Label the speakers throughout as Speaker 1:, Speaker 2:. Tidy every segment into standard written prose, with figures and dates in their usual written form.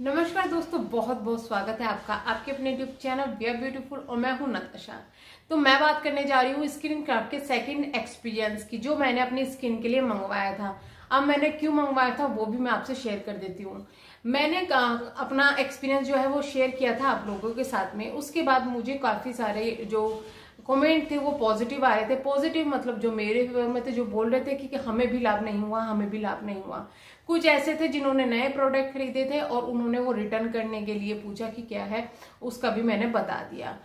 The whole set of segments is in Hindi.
Speaker 1: नमस्कार दोस्तों, बहुत बहुत स्वागत है आपका आपके अपने YouTube channel we are beautiful और मैं हूं नताशा। तो मैं बात करने जा रही हूँ स्किन क्राफ्ट के सेकंड एक्सपीरियंस की, जो मैंने अपनी स्किन के लिए मंगवाया था। अब मैंने क्यों मंगवाया था वो भी मैं आपसे शेयर कर देती हूँ। मैंने अपना एक्सपीरियंस जो है वो शेयर किया था आप लोगों के साथ में। उसके बाद मुझे काफी सारे जो कमेंट थे वो पॉजिटिव आए थे। पॉजिटिव मतलब जो मेरे फेवर में थे, जो बोल रहे थे कि हमें भी लाभ नहीं हुआ, हमें भी लाभ नहीं हुआ। कुछ ऐसे थे जिन्होंने नए प्रोडक्ट खरीदे थे और उन्होंने वो रिटर्न करने के लिए पूछा कि क्या है, उसका भी मैंने बता दिया।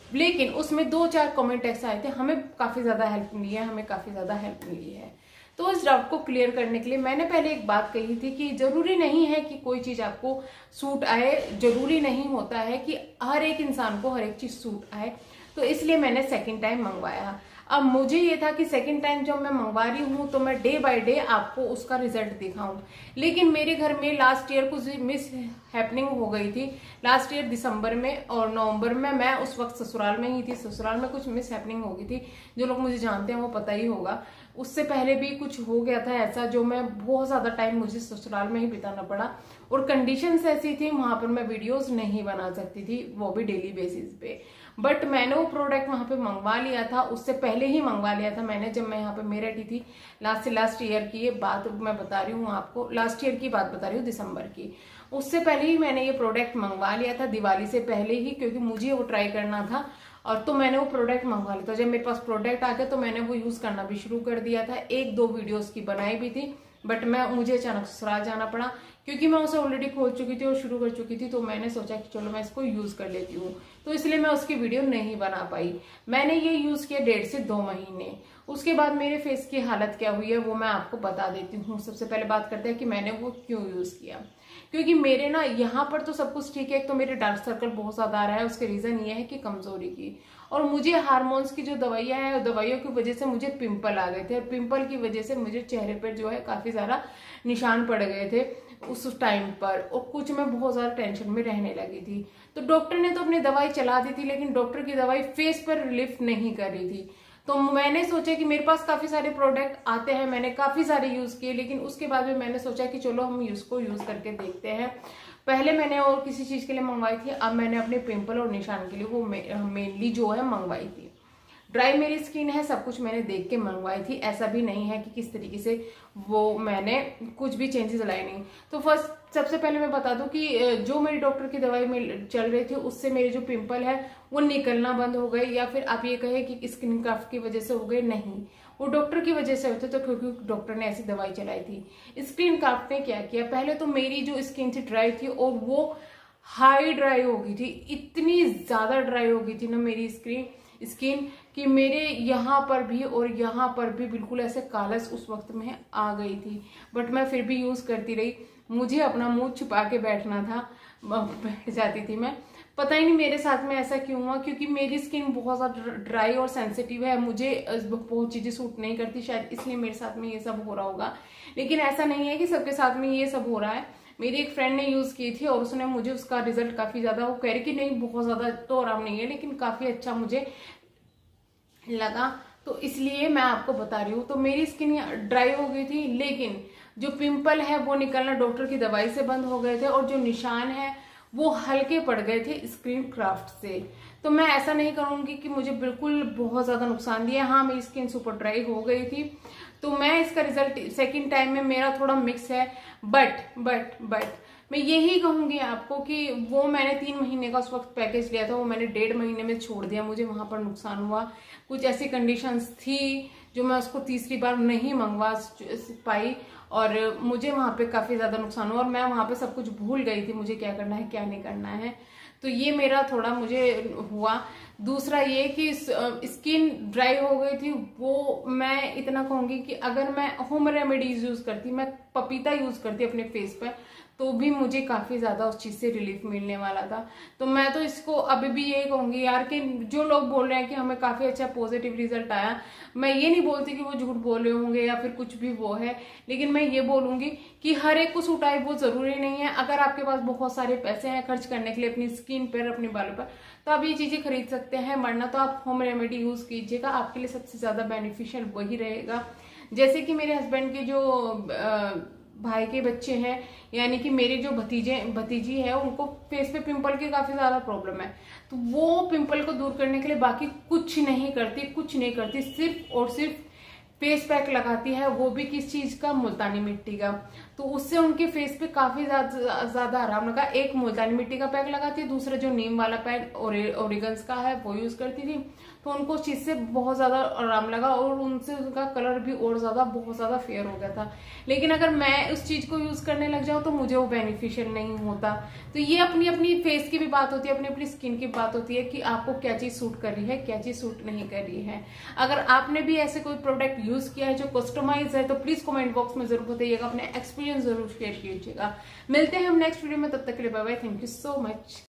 Speaker 1: लेकिन उसमें 2-4 कमेंट ऐसे आए थे, हमें काफी ज्यादा हेल्प मिली है, हमें काफी ज्यादा हेल्प मिली है। तो इस डाउट को क्लियर करने के लिए मैंने पहले एक बात कही थी कि जरूरी नहीं है कि कोई चीज आपको सूट आए, जरूरी नहीं होता है कि हर एक इंसान को हर एक चीज सूट आए। तो इसलिए मैंने सेकंड टाइम मंगवाया। अब मुझे ये था कि सेकंड टाइम जब मैं मंगवा रही हूँ तो मैं डे बाय डे आपको उसका रिजल्ट दिखाऊं। लेकिन मेरे घर में लास्ट ईयर कुछ मिस हैपनिंग हो गई थी। लास्ट ईयर दिसंबर में और नवंबर में मैं उस वक्त ससुराल में ही थी। ससुराल में कुछ मिस हैपनिंग हो गई थी, जो लोग मुझे जानते हैं वो पता ही होगा। उससे पहले भी कुछ हो गया था ऐसा, जो मैं बहुत ज्यादा टाइम मुझे ससुराल में ही बिताना पड़ा और कंडीशंस ऐसी थी वहां पर मैं वीडियोस नहीं बना सकती थी, वो भी डेली बेसिस पे। बट मैंने वो प्रोडक्ट वहां पे मंगवा लिया था, उससे पहले ही मंगवा लिया था मैंने, जब मैं यहाँ पे मेरठ ही थी। लास्ट ईयर की ये बात मैं बता रही हूँ आपको, लास्ट ईयर की बात बता रही हूँ, दिसंबर की। उससे पहले ही मैंने ये प्रोडक्ट मंगवा लिया था, दिवाली से पहले ही, क्योंकि मुझे वो ट्राई करना था। और तो मैंने वो प्रोडक्ट मंगवा लिया था। जब मेरे पास प्रोडक्ट आ गया तो मैंने वो यूज करना भी शुरू कर दिया था। 1-2 वीडियोस की बनाई भी थी, बट मुझे अचानक ससुराल जाना पड़ा, क्योंकि मैं उसे ऑलरेडी खोल चुकी थी और शुरू कर चुकी थी। तो मैंने सोचा कि चलो मैं इसको यूज कर लेती हूँ, तो इसलिए मैं उसकी वीडियो नहीं बना पाई। मैंने ये यूज किया 1.5 से 2 महीने। उसके बाद मेरे फेस की हालत क्या हुई है वो मैं आपको बता देती हूँ। सबसे पहले बात करते हैं कि मैंने वो क्यों यूज किया। क्योंकि मेरे ना यहाँ पर तो सब कुछ ठीक है, एक तो मेरे डार्क सर्कल बहुत ज्यादा आ रहा है, उसके रीजन ये है कि कमजोरी की, और मुझे हार्मोन्स की जो दवाइयां हैं, दवाइयों की वजह से मुझे पिंपल आ गए थे। और पिंपल की वजह से मुझे चेहरे पर जो है काफी ज्यादा निशान पड़ गए थे उस टाइम पर, और कुछ मैं बहुत ज्यादा टेंशन में रहने लगी थी। तो डॉक्टर ने तो अपनी दवाई चला दी थी, लेकिन डॉक्टर की दवाई फेस पर रिलीफ नहीं कर रही थी। तो मैंने सोचा कि मेरे पास काफी सारे प्रोडक्ट आते हैं, मैंने काफी सारे यूज किए, लेकिन उसके बाद में मैंने सोचा कि चलो हम इसको यूज करके देखते हैं। पहले मैंने और किसी चीज के लिए मंगवाई थी, अब मैंने अपने पिंपल और निशान के लिए वो मेनली जो है मंगवाई थी। ड्राई मेरी स्किन है, सब कुछ मैंने देख के मंगवाई थी, ऐसा भी नहीं है कि किस तरीके से वो मैंने कुछ भी चेंजेस लाई नहीं। तो फर्स्ट सबसे पहले मैं बता दूं कि जो मेरी डॉक्टर की दवाई में चल रही थी उससे मेरे जो पिंपल है वो निकलना बंद हो गए, या फिर आप ये कहे कि स्किन क्राफ्ट की वजह से हो गए, नहीं, वो डॉक्टर की वजह से होते, तो क्योंकि डॉक्टर ने ऐसी दवाई चलाई थी। स्किन क्राफ्ट ने क्या किया, पहले तो मेरी जो स्किन थी ड्राई थी और वो हाई ड्राई हो गई थी, इतनी ज्यादा ड्राई हो गई थी ना मेरी स्किन कि मेरे यहाँ पर भी और यहाँ पर भी बिल्कुल ऐसे कालस उस वक्त में आ गई थी। बट मैं फिर भी यूज करती रही, मुझे अपना मुंह छुपा के बैठना था, बैठ जाती थी मैं। पता ही नहीं मेरे साथ में ऐसा क्यों हुआ, क्योंकि मेरी स्किन बहुत ज्यादा ड्राई और सेंसिटिव है, मुझे बहुत चीजें सूट नहीं करती, शायद इसलिए मेरे साथ में ये सब हो रहा होगा। लेकिन ऐसा नहीं है कि सबके साथ में ये सब हो रहा है। मेरी एक फ्रेंड ने यूज की थी और उसने मुझे उसका रिजल्ट काफी ज्यादा, वो कह रही कि नहीं बहुत ज्यादा तो आराम नहीं है, लेकिन काफी अच्छा मुझे लगा, तो इसलिए मैं आपको बता रही हूँ। तो मेरी स्किन ड्राई हो गई थी, लेकिन जो पिंपल है वो निकलना डॉक्टर की दवाई से बंद हो गए थे, और जो निशान है वो हल्के पड़ गए थे स्किन क्राफ्ट से। तो मैं ऐसा नहीं करूंगी कि मुझे बिल्कुल बहुत ज्यादा नुकसान दिया। हाँ, मेरी स्किन सुपर ड्राई हो गई थी, तो मैं इसका रिजल्ट सेकंड टाइम में मेरा थोड़ा मिक्स है। बट मैं यही कहूंगी आपको कि वो मैंने 3 महीने का उस वक्त पैकेज लिया था, वो मैंने 1.5 महीने में छोड़ दिया, मुझे वहां पर नुकसान हुआ। कुछ ऐसी कंडीशंस थी जो मैं उसको तीसरी बार नहीं मंगवा पाई, और मुझे वहां पे काफी ज्यादा नुकसान हुआ, और मैं वहां पे सब कुछ भूल गई थी, मुझे क्या करना है क्या नहीं करना है। तो ये मेरा थोड़ा मुझे हुआ। दूसरा ये कि स्किन ड्राई हो गई थी, वो मैं इतना कहूंगी कि अगर मैं होम रेमेडीज यूज करती, मैं पपीता यूज करती अपने फेस पर, तो भी मुझे काफी ज्यादा उस चीज से रिलीफ मिलने वाला था। तो मैं तो इसको अभी भी यही कहूंगी यार, कि जो लोग बोल रहे हैं कि हमें काफी अच्छा पॉजिटिव रिजल्ट आया, मैं ये नहीं बोलती कि वो झूठ बोल रहे होंगे या फिर कुछ भी वो है, लेकिन मैं ये बोलूंगी कि हर एक को सूट आए वो जरूरी नहीं है। अगर आपके पास बहुत सारे पैसे हैं खर्च करने के लिए अपनी स्किन पर, अपने बालों पर, तो आप ये चीजें खरीद सकते हैं, वरना तो आप होम रेमेडी यूज कीजिएगा, आपके लिए सबसे ज्यादा बेनिफिशियल वही रहेगा। जैसे कि मेरे हस्बैंड के जो भाई के बच्चे हैं, यानी कि मेरे जो भतीजी है, उनको फेस पे पिंपल की काफी ज्यादा प्रॉब्लम है। तो वो पिंपल को दूर करने के लिए बाकी कुछ नहीं करती, सिर्फ और सिर्फ फेस पैक लगाती है, वो भी किस चीज का, मुल्तानी मिट्टी का। तो उससे उनके फेस पे काफी ज्यादा आराम लगा। एक मुल्तानी मिट्टी का पैक लगाती है, दूसरा जो नीम वाला पैक ओरिगन्स का है वो यूज करती थी। तो उनको उस चीज से बहुत ज्यादा आराम लगा और उनसे उनका कलर भी और बहुत ज्यादा फेयर हो गया था। लेकिन अगर मैं उस चीज को यूज करने लग जाऊं तो मुझे वो बेनिफिशियल नहीं होता। तो ये अपनी अपनी फेस की भी बात होती है, अपनी अपनी स्किन की बात होती है कि आपको क्या चीज सूट कर रही है, क्या चीज सूट नहीं कर रही है। अगर आपने भी ऐसे कोई प्रोडक्ट यूज किया है जो कस्टमाइज है तो प्लीज कमेंट बॉक्स में जरूर बताइएगा, अपने एक्सपीरियंस जरूर शेयर कीजिएगा। मिलते हैं हम नेक्स्ट वीडियो में, तब तक के लिए bye bye, thank you so much.